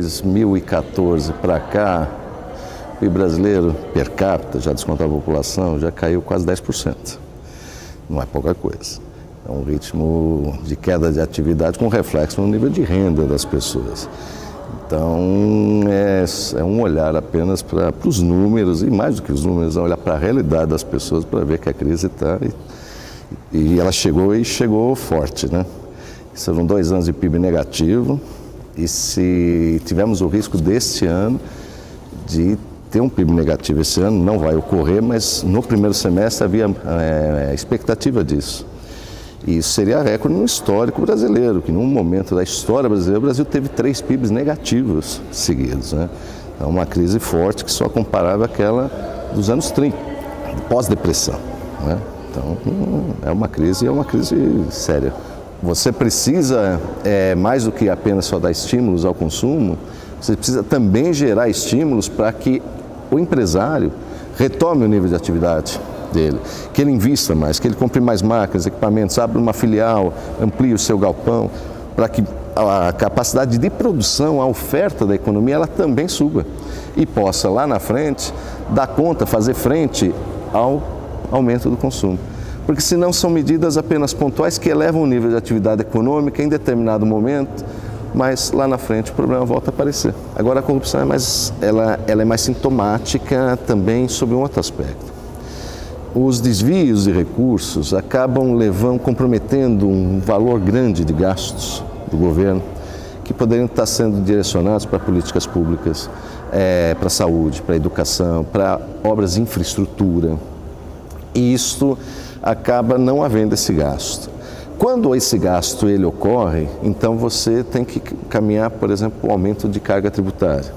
2014 para cá, o PIB brasileiro per capita, já descontando a população, já caiu quase 10%. Não é pouca coisa. É um ritmo de queda de atividade com reflexo no nível de renda das pessoas. Então, é um olhar apenas para os números, e mais do que os números, é olhar para a realidade das pessoas para ver que a crise está. E ela chegou forte, né? Foram 2 anos de PIB negativo, e se tivermos o risco deste ano de ter um PIB negativo esse ano, não vai ocorrer, mas no primeiro semestre havia expectativa disso. E isso seria recorde no histórico brasileiro, que num momento da história brasileira, o Brasil teve 3 PIBs negativos seguidos, né? É uma crise forte que só comparável àquela dos anos 30, pós-depressão, né? Então, é uma crise séria. Você precisa, mais do que apenas só dar estímulos ao consumo, você precisa também gerar estímulos para que o empresário retome o nível de atividade dele, que ele invista mais, que ele compre mais máquinas, equipamentos, abra uma filial, amplie o seu galpão, para que a capacidade de produção, a oferta da economia, ela também suba e possa lá na frente dar conta, fazer frente ao aumento do consumo. Porque senão são medidas apenas pontuais que elevam o nível de atividade econômica em determinado momento, mas lá na frente o problema volta a aparecer. Agora a corrupção ela é mais sintomática também sob um outro aspecto. Os desvios de recursos acabam comprometendo um valor grande de gastos do governo que poderiam estar sendo direcionados para políticas públicas, para a saúde, para a educação, para obras de infraestrutura. E isto acaba não havendo esse gasto. Quando esse gasto ele ocorre, então você tem que caminhar, por exemplo, para o aumento de carga tributária,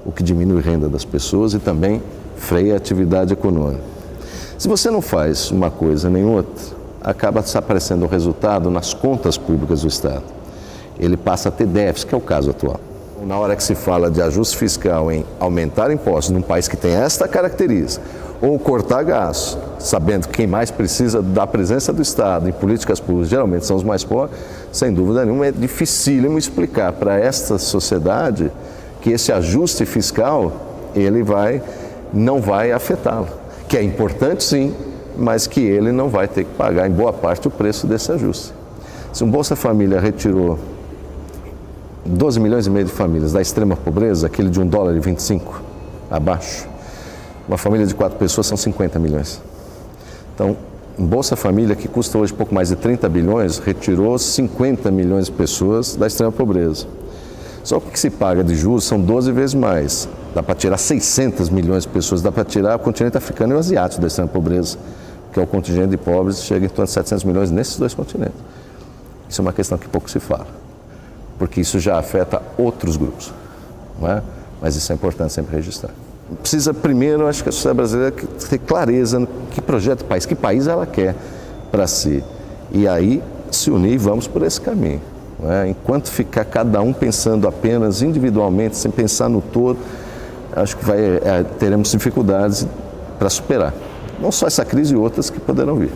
o que diminui a renda das pessoas e também freia a atividade econômica. Se você não faz uma coisa nem outra, acaba aparecendo o resultado nas contas públicas do Estado. Ele passa a ter déficit, que é o caso atual. Na hora que se fala de ajuste fiscal em aumentar impostos num país que tem esta característica, ou cortar gastos, sabendo que quem mais precisa da presença do Estado em políticas públicas geralmente são os mais pobres, sem dúvida nenhuma é dificílimo explicar para esta sociedade que esse ajuste fiscal não vai afetá-lo. Que é importante sim, mas que ele não vai ter que pagar em boa parte o preço desse ajuste. Se um Bolsa Família retirou 12 milhões e meio de famílias da extrema pobreza, aquele de $1,25 abaixo, uma família de 4 pessoas são 50 milhões. Então, um Bolsa Família que custa hoje pouco mais de 30 bilhões, retirou 50 milhões de pessoas da extrema pobreza. Só que o que se paga de juros são 12 vezes mais. Dá para tirar 600 milhões de pessoas, dá para tirar o continente africano e o asiático da extrema pobreza, que é o contingente de pobres, chega em torno de 700 milhões nesses 2 continentes. Isso é uma questão que pouco se fala, porque isso já afeta outros grupos, não é? Mas isso é importante sempre registrar. Precisa primeiro, acho que a sociedade brasileira ter clareza no que projeto de país, que país ela quer para si. E aí se unir e vamos por esse caminho. Não é? Enquanto ficar cada um pensando apenas individualmente, sem pensar no todo, acho que teremos dificuldades para superar. Não só essa crise e outras que poderão vir.